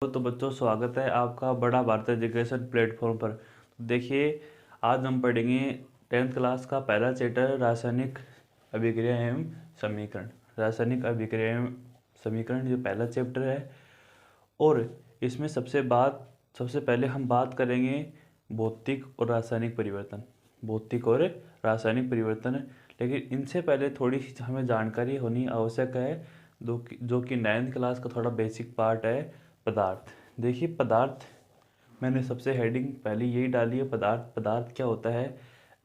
तो बच्चों, स्वागत है आपका बड़ा भारत एजुकेशन प्लेटफॉर्म पर। तो देखिए, आज हम पढ़ेंगे 10th क्लास का पहला चैप्टर रासायनिक अभिक्रिया एवं समीकरण। रासायनिक अभिक्रिया एवं समीकरण जो पहला चैप्टर है, और इसमें सबसे पहले हम बात करेंगे भौतिक और रासायनिक परिवर्तन। भौतिक और रासायनिक परिवर्तन, लेकिन इनसे पहले थोड़ी सी हमें जानकारी होनी आवश्यक है, जो कि 9th क्लास का थोड़ा बेसिक पार्ट है, पदार्थ। देखिए, पदार्थ मैंने सबसे हेडिंग पहले यही डाली है। पदार्थ क्या होता है?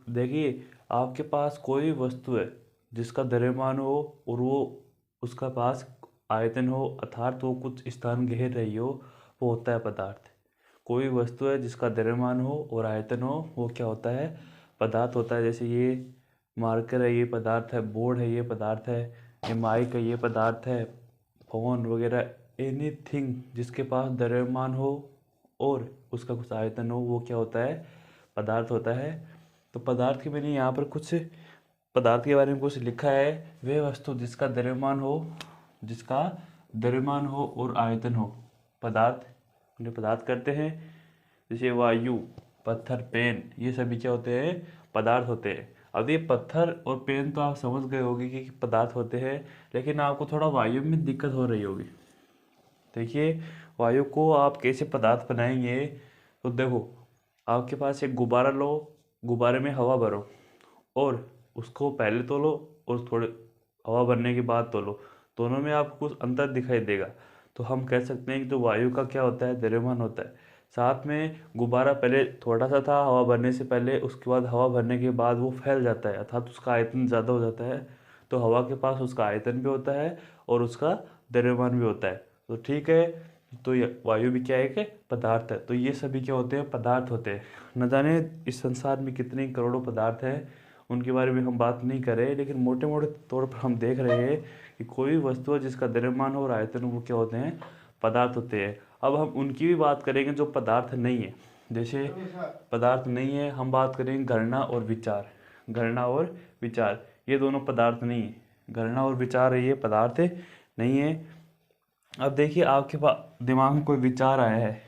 देखिए, आपके पास कोई वस्तु है जिसका द्रव्यमान हो और वो उसका पास आयतन हो, अर्थात वो कुछ स्थान घेर रही हो, वो होता है पदार्थ। कोई वस्तु है जिसका द्रव्यमान हो और आयतन हो, वो क्या होता है? पदार्थ होता है। जैसे ये मार्कर है, ये पदार्थ है। बोर्ड है, ये पदार्थ है। ये माइक है, ये पदार्थ है। फोन वगैरह, एनीथिंग जिसके पास द्रव्यमान हो और उसका कुछ आयतन हो, वो क्या होता है? पदार्थ होता है। तो पदार्थ के मैंने यहाँ पर कुछ पदार्थ के बारे में कुछ लिखा है। वह वस्तु जिसका द्रव्यमान हो और आयतन हो, पदार्थ उन्हें पदार्थ करते हैं। जैसे वायु, पत्थर, पेन, ये सभी क्या होते हैं? पदार्थ होते हैं। अब ये पत्थर और पेन तो आप समझ गए होंगे कि पदार्थ होते हैं, लेकिन आपको थोड़ा वायु में दिक्कत हो रही होगी। देखिए, वायु को आप कैसे पदार्थ बनाएंगे? तो देखो, आपके पास एक गुब्बारा लो, गुब्बारे में हवा भरो और उसको पहले तोलो और थोड़े हवा भरने के बाद तोलो। दोनों में आपको कुछ अंतर दिखाई देगा। तो हम कह सकते हैं कि जो वायु का क्या होता है? द्रव्यमान होता है। साथ में गुब्बारा पहले थोड़ा सा था हवा भरने से पहले, उसके बाद हवा भरने के बाद वो फैल जाता है, अर्थात उसका आयतन ज़्यादा हो जाता है। तो हवा के पास उसका आयतन भी होता है और उसका द्रव्यमान भी होता है। तो ठीक है, तो ये वायु भी क्या है? कि पदार्थ है। तो ये सभी क्या होते हैं? पदार्थ होते हैं। न जाने इस संसार में कितने करोड़ों पदार्थ हैं, उनके बारे में हम बात नहीं कर रहे, लेकिन मोटे मोटे तौर पर हम देख रहे हैं कि कोई वस्तु है जिसका द्रव्यमान हो और आयतन हो, वो क्या होते हैं? पदार्थ होते हैं। अब हम उनकी भी बात करेंगे जो पदार्थ नहीं है। जैसे पदार्थ नहीं है, हम बात करेंगे गणना और विचार। गणना और विचार, ये दोनों पदार्थ नहीं है। गणना और विचार है, ये पदार्थ नहीं है। अब देखिए, आपके पास दिमाग में कोई विचार आया है,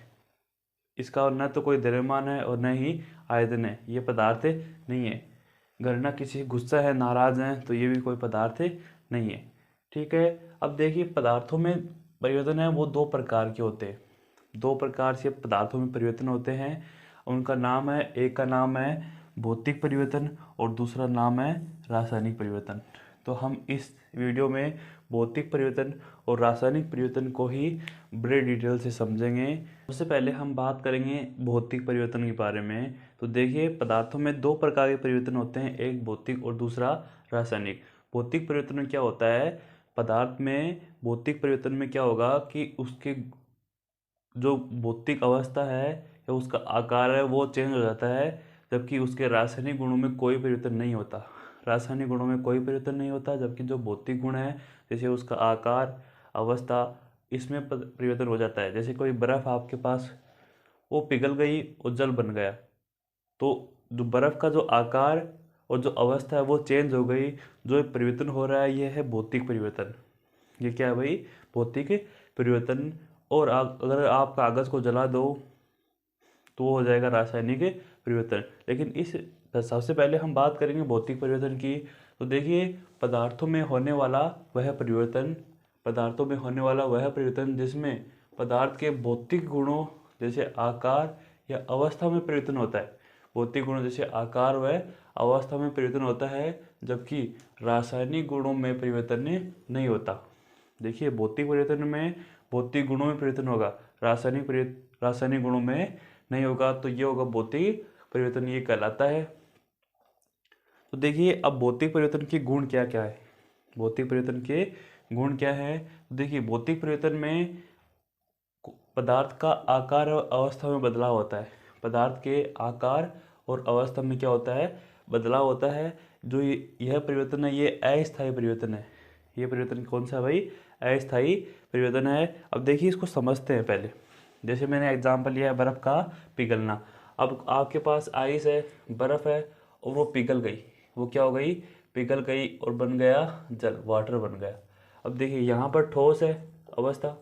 इसका न तो कोई द्रव्यमान है और न ही आयतन है, ये पदार्थ नहीं है। गणना किसी गुस्सा है, नाराज है, तो ये भी कोई पदार्थ नहीं है। ठीक है। अब देखिए, पदार्थों में परिवर्तन है वो दो प्रकार के होते हैं। दो प्रकार से पदार्थों में परिवर्तन होते हैं। उनका नाम है, एक का नाम है भौतिक परिवर्तन और दूसरा नाम है रासायनिक परिवर्तन। तो हम इस वीडियो में भौतिक परिवर्तन और रासायनिक परिवर्तन को ही बड़े डिटेल से समझेंगे। सबसे पहले हम बात करेंगे भौतिक परिवर्तन के बारे में। तो देखिए, पदार्थों में दो प्रकार के परिवर्तन होते हैं, एक भौतिक और दूसरा रासायनिक। भौतिक परिवर्तन में क्या होता है? पदार्थ में भौतिक परिवर्तन में क्या होगा कि उसके जो भौतिक अवस्था है या उसका आकार है वो चेंज हो जाता है, जबकि उसके रासायनिक गुणों में कोई परिवर्तन नहीं होता। रासायनिक गुणों में कोई परिवर्तन नहीं होता, जबकि जो भौतिक गुण है, जैसे उसका आकार, अवस्था, इसमें परिवर्तन हो जाता है। जैसे कोई बर्फ़ आपके पास, वो पिघल गई और जल बन गया, तो जो बर्फ़ का जो आकार और जो अवस्था है वो चेंज हो गई। जो परिवर्तन हो रहा है ये है भौतिक परिवर्तन। ये क्या है भाई? भौतिक परिवर्तन। और अगर आप कागज़ को जला दो तो वो हो जाएगा रासायनिक परिवर्तन। लेकिन इस सबसे पहले हम बात करेंगे भौतिक परिवर्तन की। तो देखिए, पदार्थों में होने वाला वह परिवर्तन जिसमें पदार्थ के भौतिक गुणों जैसे आकार या अवस्था में परिवर्तन होता है। भौतिक गुणों जैसे आकार व अवस्था में परिवर्तन होता है, जबकि रासायनिक गुणों में परिवर्तन नहीं होता। देखिए, भौतिक परिवर्तन में भौतिक गुणों में परिवर्तन होगा, रासायनिक गुणों में नहीं होगा। तो ये होगा भौतिक परिवर्तन, ये कहलाता है। तो देखिए, अब भौतिक परिवर्तन के गुण क्या क्या है? भौतिक परिवर्तन के गुण क्या है? देखिए, भौतिक परिवर्तन में पदार्थ का आकार और अवस्था में बदलाव होता है। पदार्थ के आकार और अवस्था में क्या होता है? बदलाव होता है। जो यह परिवर्तन है, ये अस्थायी परिवर्तन है। ये परिवर्तन कौन सा है भाई? अस्थायी परिवर्तन है। अब देखिए, इसको समझते हैं पहले। जैसे मैंने एग्जांपल लिया है बर्फ़ का पिघलना। अब आपके पास आइस है, बर्फ़ है, और वो पिघल गई। वो क्या हो गई? पिघल गई और बन गया जल, वाटर बन गया। अब देखिए, यहाँ पर ठोस है अवस्था,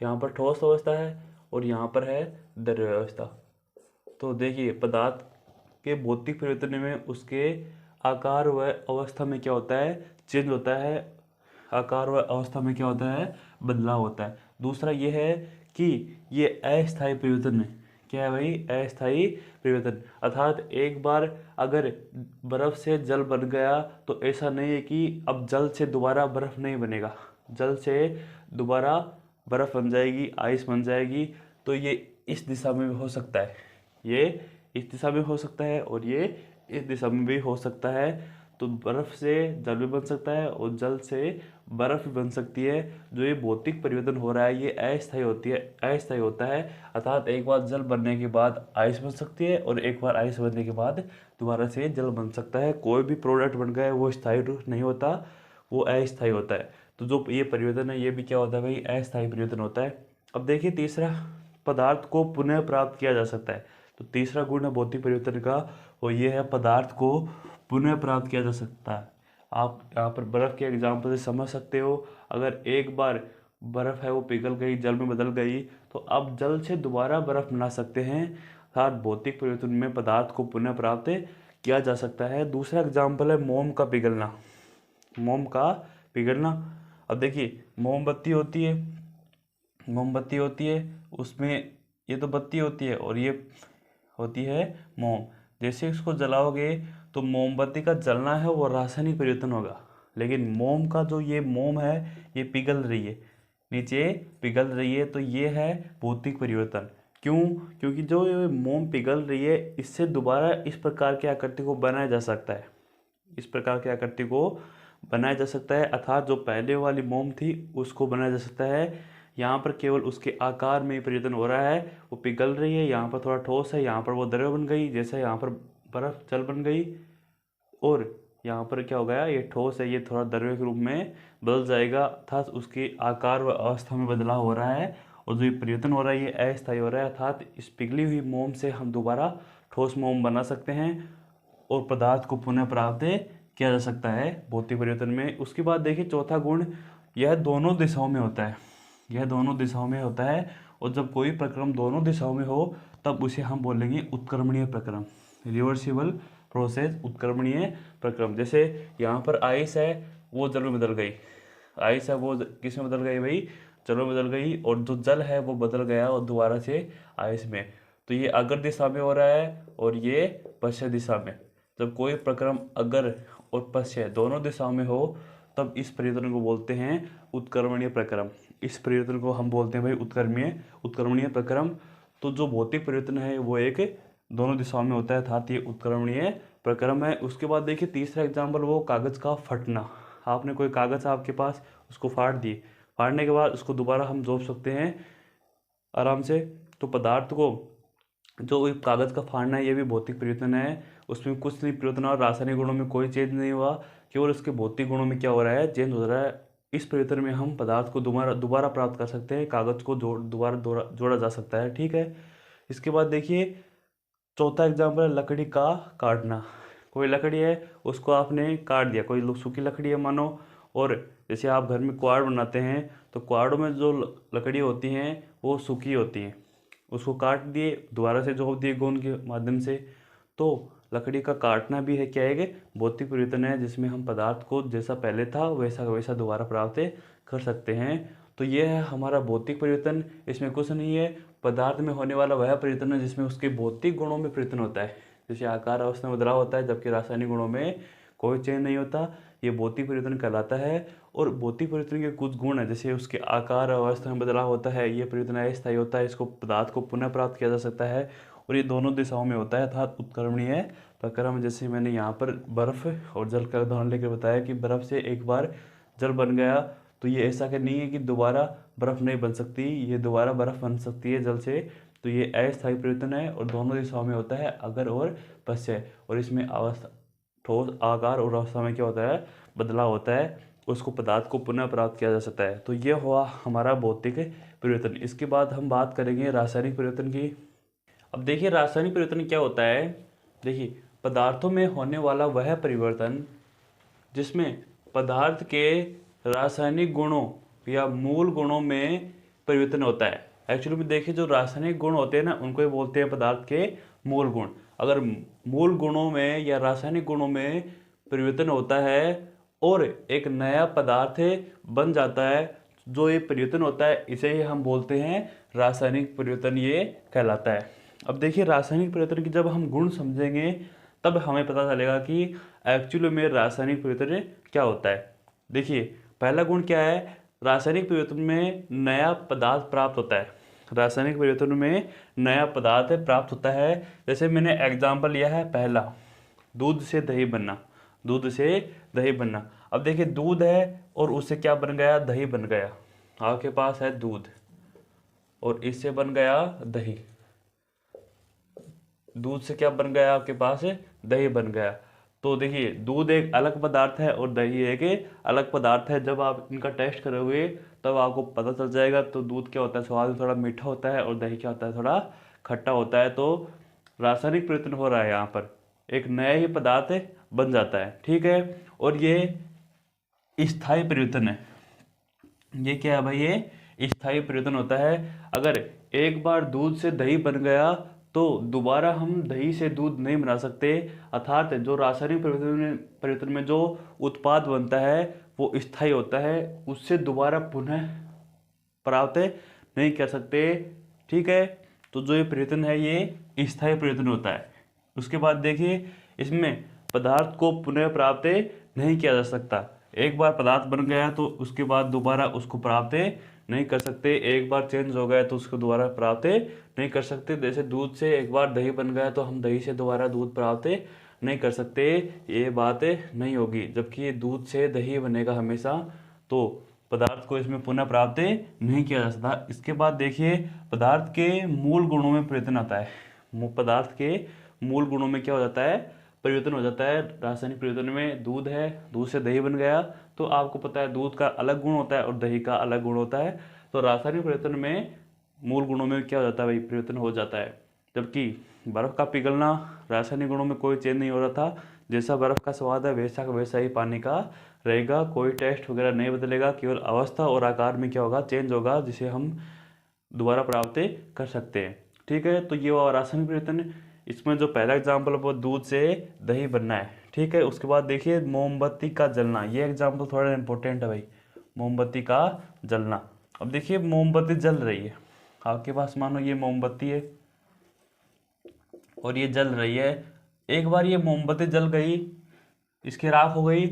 यहाँ पर ठोस अवस्था है और यहाँ पर है द्रव्य अवस्था। तो देखिए पदार्थ के भौतिक परिवर्तन में उसके आकार व अवस्था में क्या होता है, चेंज होता है। आकार व अवस्था में क्या होता है, बदलाव होता है। दूसरा ये है कि ये अस्थायी परिवर्तन है। क्या है भाई, अस्थायी परिवर्तन। अर्थात एक बार अगर बर्फ से जल बन गया तो ऐसा नहीं है कि अब जल से दोबारा बर्फ नहीं बनेगा, जल से दोबारा बर्फ बन जाएगी, आइस बन जाएगी। तो ये इस दिशा में भी हो सकता है, ये इस दिशा में हो सकता है और ये इस दिशा में भी हो सकता है। तो बर्फ से जल भी बन सकता है और जल से बर्फ भी बन सकती है। जो ये भौतिक परिवर्तन हो रहा है ये अस्थायी होता है। अर्थात एक बार जल बनने के बाद आइस बन सकती है और एक बार आइस बनने के बाद दोबारा से जल बन सकता है। कोई भी प्रोडक्ट बन गया है वो स्थायी नहीं होता, वो अस्थायी होता है। तो जो ये परिवर्तन है ये भी क्या होता है भाई, अस्थायी परिवर्तन होता है। अब देखिए तीसरा, पदार्थ को पुनः प्राप्त किया जा सकता है। तो तीसरा गुण है भौतिक परिवर्तन का, वो ये है पदार्थ को पुनः प्राप्त किया जा सकता है। आप यहाँ पर बर्फ़ के एग्जाम्पल से समझ सकते हो। अगर एक बार बर्फ़ है वो पिघल गई, जल में बदल गई, तो अब जल से दोबारा बर्फ़ बना सकते हैं। अर्थात भौतिक परिवर्तन में पदार्थ को पुनः प्राप्त किया जा सकता है। दूसरा एग्जाम्पल है मोम का पिघलना। मोम का पिघलना, अब देखिए मोमबत्ती होती है, उसमें ये तो बत्ती होती है और ये होती है मोम। जैसे इसको जलाओगे तो मोमबत्ती का जलना है वो रासायनिक परिवर्तन होगा, लेकिन मोम का जो ये मोम है ये पिघल रही है, नीचे पिघल रही है, तो ये है भौतिक परिवर्तन। क्यों? क्योंकि जो ये मोम पिघल रही है इससे दोबारा इस प्रकार की आकृति को बनाया जा सकता है, इस प्रकार की आकृति को बनाया जा सकता है। अर्थात जो पहले वाली मोम थी उसको बनाया जा सकता है। यहाँ पर केवल उसके आकार में परिवर्तन हो रहा है, वो पिघल रही है, यहाँ पर थोड़ा ठोस है, यहाँ पर वो द्रव बन गई, जैसे यहाँ पर बर्फ जल बन गई, और यहाँ पर क्या हो गया, ये ठोस है, ये थोड़ा द्रव्य के रूप में बदल जाएगा। अर्थात उसके आकार व अवस्था में बदलाव हो रहा है, और जो ये परिवर्तन हो रहा है ये अस्थायी हो रहा है। अर्थात इस पिघली हुई मोम से हम दोबारा ठोस मोम बना सकते हैं और पदार्थ को पुनः प्राप्त किया जा सकता है भौतिक परिवर्तन में। उसके बाद देखिए चौथा गुण, यह दोनों दिशाओं में होता है, यह दोनों दिशाओं में होता है। और जब कोई प्रक्रम दोनों दिशाओं में हो तब उसे हम बोलेंगे उत्क्रमणीय प्रक्रम, रिवर्सिबल प्रोसेस, उत्क्रमणीय प्रक्रम। जैसे यहाँ पर आइस है वो जल में बदल गई, आइस है वो किस में बदल गई भाई, जल में बदल गई, और जो जल है वो बदल गया और दोबारा से आइस में। तो ये अग्र दिशा में हो रहा है और ये पश्चिम दिशा में। जब कोई प्रक्रम अग्र और पश्चिम दोनों दिशाओं में हो तब इस परिवर्तन को बोलते हैं उत्क्रमणीय प्रक्रम। इस परिवर्तन को हम बोलते हैं भाई उत्क्रमणीय प्रक्रम। तो जो भौतिक परिवर्तन है वो एक दोनों दिशाओं में होता है, अर्थात ये उत्क्रमणीय प्रक्रम है। उसके बाद देखिए तीसरा एग्जाम्पल, वो कागज़ का फटना। आपने कोई कागज़ आपके पास, उसको फाड़ दिए, फाड़ने के बाद उसको दोबारा हम जोड़ सकते हैं आराम से। तो पदार्थ को जो कागज़ का फाड़ना है ये भी भौतिक परिवर्तन है। उसमें कुछ नहीं परिवर्तन और रासायनिक गुणों में कोई चेंज नहीं हुआ, केवल उसके भौतिक गुणों में क्या हो रहा है, चेंज हो रहा है। इस परिवर्तन में हम पदार्थ को दोबारा प्राप्त कर सकते हैं, कागज़ को दोबारा जोड़ा जा सकता है, ठीक है। इसके बाद देखिए चौथा एग्जाम्पल है लकड़ी का काटना। कोई लकड़ी है उसको आपने काट दिया, कोई सूखी लकड़ी है मानो, और जैसे आप घर में कुआड़ बनाते हैं तो कुआड़ों में जो लकड़ी होती हैं वो सूखी होती हैं, उसको काट दिए, दोबारा से जोड़ दिए गोंद के माध्यम से। तो लकड़ी का काटना भी है क्या, एक भौतिक परिवर्तन है, जिसमें हम पदार्थ को जैसा पहले था वैसा वैसा दोबारा प्राप्त कर सकते हैं। तो ये है हमारा भौतिक परिवर्तन। इसमें कुछ नहीं है, पदार्थ में होने वाला वह परिवर्तन है जिसमें उसके भौतिक गुणों में परिवर्तन होता है, जैसे आकार अवस्था में बदलाव होता है, जबकि रासायनिक गुणों में कोई चेंज नहीं होता, ये भौतिक परिवर्तन कहलाता है। और भौतिक परिवर्तन के कुछ गुण है, जैसे उसके आकार अवस्था में बदलाव होता है, ये परिवर्तन अस्थायी होता है, इसको पदार्थ को पुनः प्राप्त किया जा सकता है, और ये दोनों दिशाओं में होता है, अर्थात उत्क्रमणीय प्रक्रम। जैसे मैंने यहाँ पर बर्फ़ और जल का उदाहरण लेकर बताया कि बर्फ़ से एक बार जल बन गया, तो ये ऐसा कि नहीं है कि दोबारा बर्फ़ नहीं बन सकती, ये दोबारा बर्फ़ बन सकती है जल से। तो ये अस्थायी परिवर्तन है और दोनों दिशाओं में होता है, अग्र और पश्चिम, और इसमें अवस्था ठोस आकार और अवस्था में क्या होता है, बदलाव होता है, उसको पदार्थ को पुनः प्राप्त किया जा सकता है। तो ये हुआ हमारा भौतिक परिवर्तन। इसके बाद हम बात करेंगे रासायनिक परिवर्तन की। अब देखिए रासायनिक परिवर्तन क्या होता है, देखिए पदार्थों में होने वाला वह परिवर्तन जिसमें पदार्थ के रासायनिक गुणों या मूल गुणों में परिवर्तन होता है। एक्चुअली में देखिए जो रासायनिक गुण होते हैं ना उनको ही बोलते हैं पदार्थ के मूल गुण। अगर मूल गुणों में या रासायनिक गुणों में परिवर्तन होता है और एक नया पदार्थ बन जाता है, जो ये परिवर्तन होता है इसे ही हम बोलते हैं रासायनिक परिवर्तन, ये कहलाता है। अब देखिए रासायनिक परिवर्तन की जब हम गुण समझेंगे तब हमें पता चलेगा कि एक्चुअली में रासायनिक परिवर्तन क्या होता है। देखिए पहला गुण क्या है, रासायनिक परिवर्तन में नया पदार्थ प्राप्त होता है। रासायनिक परिवर्तन में नया पदार्थ प्राप्त होता है। जैसे मैंने एग्जाम्पल लिया है पहला, दूध से दही बनना, दूध से दही बनना। अब देखिए दूध है और उससे क्या बन गया, दही बन गया। आपके पास है दूध और इससे बन गया दही, दूध से क्या बन गया आपके पास है, दही बन गया। तो देखिए दूध एक अलग पदार्थ है और दही एक अलग पदार्थ है। जब आप इनका टेस्ट करोगे तब आपको पता चल जाएगा। तो दूध क्या होता है, स्वाद में थोड़ा मीठा होता है और दही क्या होता है, थोड़ा खट्टा होता है। तो रासायनिक परिवर्तन हो रहा है यहाँ पर, एक नया ही पदार्थ बन जाता है, ठीक है। और ये स्थायी परिवर्तन है। ये क्या है भाई, ये स्थायी परिवर्तन होता है। अगर एक बार दूध से दही बन गया तो दोबारा हम दही से दूध नहीं बना सकते। अर्थात जो रासायनिक परिवर्तन में जो उत्पाद बनता है वो स्थायी होता है, उससे दोबारा पुनः प्राप्त नहीं कर सकते, ठीक है। तो जो ये परिवर्तन है ये स्थायी परिवर्तन होता है। उसके बाद देखिए इसमें पदार्थ को पुनः प्राप्त नहीं किया जा सकता। एक बार पदार्थ बन गया तो उसके बाद दोबारा उसको प्राप्त नहीं कर सकते। एक बार चेंज हो गया तो उसको दोबारा प्राप्त नहीं कर सकते। जैसे दूध से एक बार दही बन गया तो हम दही से दोबारा दूध प्राप्त नहीं कर सकते, ये बात नहीं होगी। जबकि दूध से दही बनेगा हमेशा, तो पदार्थ को इसमें पुनः प्राप्त नहीं किया जा सकता। इसके बाद देखिए पदार्थ के मूल गुणों में परिवर्तन आता है। पदार्थ के मूल गुणों में क्या हो जाता है, परिवर्तन हो जाता है। रासायनिक परिवर्तन में दूध है, दूध से दही बन गया, तो आपको पता है दूध का अलग गुण होता है और दही का अलग गुण होता है। तो रासायनिक परिवर्तन में मूल गुणों में क्या हो जाता है भाई, परिवर्तन हो जाता है। जबकि बर्फ का पिघलना, रासायनिक गुणों में कोई चेंज नहीं हो रहा था। जैसा बर्फ का स्वाद है वैसा का वैसा ही पानी का रहेगा, कोई टेस्ट वगैरह नहीं बदलेगा। केवल अवस्था और आकार में क्या होगा, चेंज होगा, जिसे हम दोबारा प्राप्त कर सकते हैं, ठीक है। तो ये हुआ रासायनिक परिवर्तन। इसमें जो पहला एग्जाम्पल है वो दूध से दही बनना है, ठीक है। उसके बाद देखिए मोमबत्ती का जलना, ये एग्जाम्पल थोड़ा इंपॉर्टेंट है भाई, मोमबत्ती का जलना। अब देखिए मोमबत्ती जल रही है, आपके पास मानो ये मोमबत्ती है और ये जल रही है। एक बार ये मोमबत्ती जल गई, इसकी राख हो गई,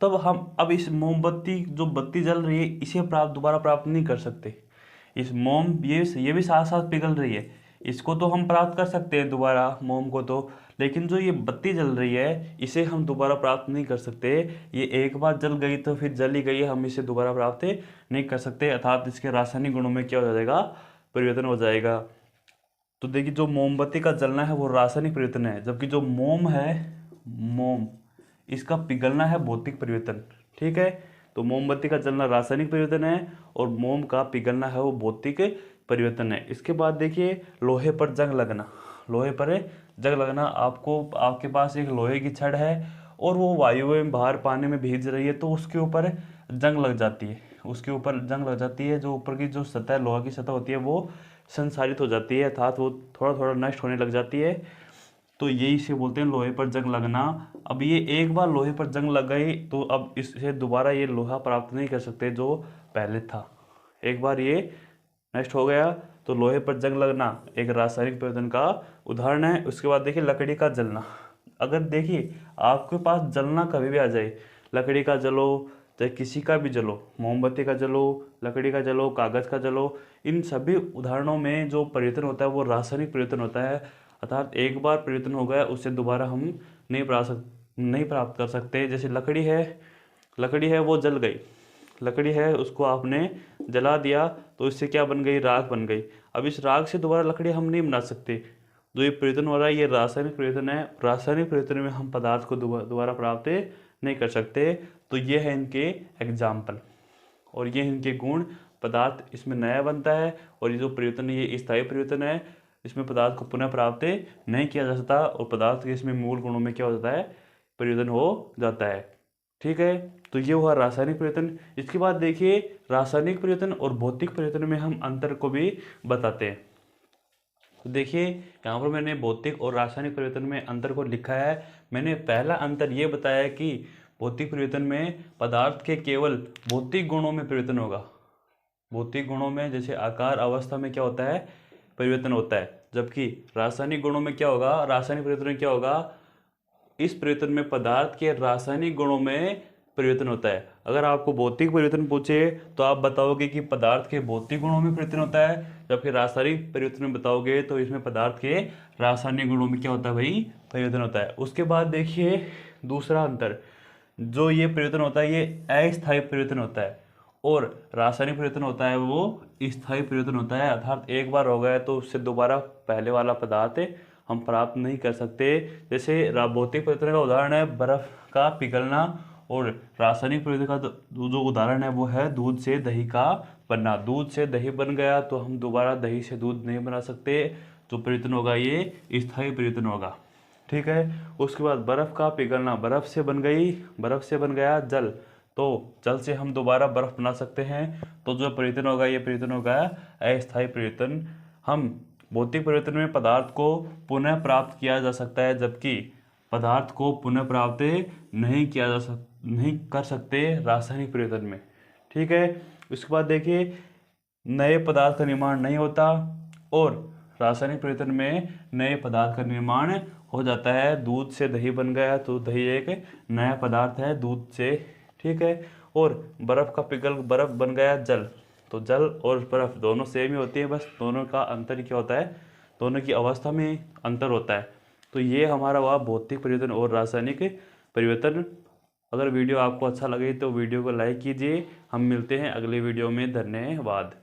तब हम अब इस मोमबत्ती जो बत्ती जल रही है इसे दोबारा प्राप्त नहीं कर सकते। इस मोम ये भी साथ साथ पिघल रही है, इसको तो हम प्राप्त कर सकते हैं दोबारा, मोम को तो। लेकिन जो ये बत्ती जल रही है इसे हम दोबारा प्राप्त नहीं कर सकते। ये एक बार जल गई तो फिर जल ही गई, हम इसे दोबारा प्राप्त नहीं कर सकते। अर्थात इसके रासायनिक गुणों में क्या हो जाएगा, परिवर्तन हो जाएगा। तो देखिए जो मोमबत्ती का जलना है वो रासायनिक परिवर्तन है, जबकि जो मोम है, मोम, इसका पिघलना है भौतिक परिवर्तन, ठीक है। तो मोमबत्ती का जलना रासायनिक परिवर्तन है और मोम का पिघलना है वो भौतिक परिवर्तन है। इसके बाद देखिए लोहे पर जंग लगना, लोहे पर जंग लगना, आपके पास एक लोहे की छड़ है और वो वायु में बाहर पानी में भीग रही है, तो उसके ऊपर जंग लग जाती है, उसके ऊपर जंग लग जाती है। जो ऊपर की जो सतह, लोहा की सतह होती है वो संसारित हो जाती है, अर्थात वो थोड़ा थोड़ा नष्ट होने लग जाती है। तो यही इसे बोलते हैं लोहे पर जंग लगना। अब ये एक बार लोहे पर जंग लग गई तो अब इससे दोबारा ये लोहा प्राप्त नहीं कर सकते जो पहले था। एक बार ये नष्ट हो गया तो लोहे पर जंग लगना एक रासायनिक परिवर्तन का उदाहरण है। उसके बाद देखिए लकड़ी का जलना। अगर देखिए आपके पास जलना कभी भी आ जाए, लकड़ी का जलो चाहे किसी का भी जलो, मोमबत्ती का जलो, लकड़ी का जलो, कागज़ का जलो, इन सभी उदाहरणों में जो परिवर्तन होता है वो रासायनिक परिवर्तन होता है। अर्थात एक बार परिवर्तन हो गया उससे दोबारा हम नहीं प्राप्त कर सकते। जैसे लकड़ी है वो जल गई, लकड़ी है उसको आपने जला दिया तो इससे क्या बन गई, राख बन गई। अब इस राख से दोबारा लकड़ी हम नहीं बना सकते। जो ये परिवर्तन हो रहा है ये रासायनिक परिवर्तन है। रासायनिक परिवर्तन में हम पदार्थ को दोबारा प्राप्त नहीं कर सकते। तो ये है इनके एग्जाम्पल और ये इनके गुण। पदार्थ इसमें नया बनता है और ये जो परिवर्तन है ये स्थायी परिवर्तन है, इसमें पदार्थ को पुनः प्राप्त नहीं किया जा सकता और पदार्थ के इसमें मूल गुणों में क्या हो जाता है, परिवर्तन हो जाता है। ठीक है, तो ये हुआ रासायनिक परिवर्तन। इसके बाद देखिए रासायनिक परिवर्तन और भौतिक परिवर्तन में हम अंतर को भी बताते हैं। तो देखिए यहाँ पर मैंने भौतिक और रासायनिक परिवर्तन में अंतर को लिखा है। मैंने पहला अंतर ये बताया कि भौतिक परिवर्तन में पदार्थ के केवल भौतिक गुणों में परिवर्तन होगा। भौतिक गुणों में जैसे आकार अवस्था में क्या होता है, परिवर्तन होता है। जबकि रासायनिक गुणों में क्या होगा, रासायनिक परिवर्तन में क्या होगा, इस परिवर्तन में पदार्थ के रासायनिक गुणों में परिवर्तन होता है। अगर आपको भौतिक परिवर्तन पूछे तो आप बताओगे कि पदार्थ के भौतिक गुणों में परिवर्तन होता है, जबकि रासायनिक परिवर्तन में बताओगे तो इसमें पदार्थ के रासायनिक गुणों में क्या होता है भाई, परिवर्तन होता है। उसके बाद देखिए दूसरा अंतर, जो ये परिवर्तन होता है ये अस्थायी परिवर्तन होता है और रासायनिक परिवर्तन होता है वो स्थायी परिवर्तन होता है। अर्थात एक बार हो गया तो उससे दोबारा पहले वाला पदार्थ हम प्राप्त नहीं कर सकते। जैसे भौतिक परिवर्तन का उदाहरण है बर्फ का पिघलना और रासायनिक परिवर्तन का जो उदाहरण है वो है दूध से दही का बनना। दूध से दही बन गया तो हम दोबारा दही से दूध नहीं बना सकते। जो परिवर्तन होगा ये स्थायी परिवर्तन होगा। ठीक है, उसके बाद बर्फ का पिघलना, बर्फ से बन गई, बर्फ से बन गया जल, तो जल से हम दोबारा बर्फ बना सकते हैं। तो जो परिवर्तन होगा ये परिवर्तन होगा अस्थायी परिवर्तन। हम भौतिक परिवर्तन में पदार्थ को पुनः प्राप्त किया जा सकता है, जबकि पदार्थ को पुनः प्राप्त नहीं कर सकते रासायनिक परिवर्तन में। ठीक है, उसके बाद देखिए नए पदार्थ का निर्माण नहीं होता और रासायनिक परिवर्तन में नए पदार्थ का निर्माण हो जाता है। दूध से दही बन गया तो दही एक नया पदार्थ है दूध से। ठीक है, और बर्फ का पिघल बर्फ बन गया जल, तो जल और बर्फ दोनों सेम ही होती है, बस दोनों का अंतर क्या होता है, दोनों की अवस्था में अंतर होता है। तो ये हमारा हुआ भौतिक परिवर्तन और रासायनिक परिवर्तन। अगर वीडियो आपको अच्छा लगे तो वीडियो को लाइक कीजिए। हम मिलते हैं अगले वीडियो में। धन्यवाद।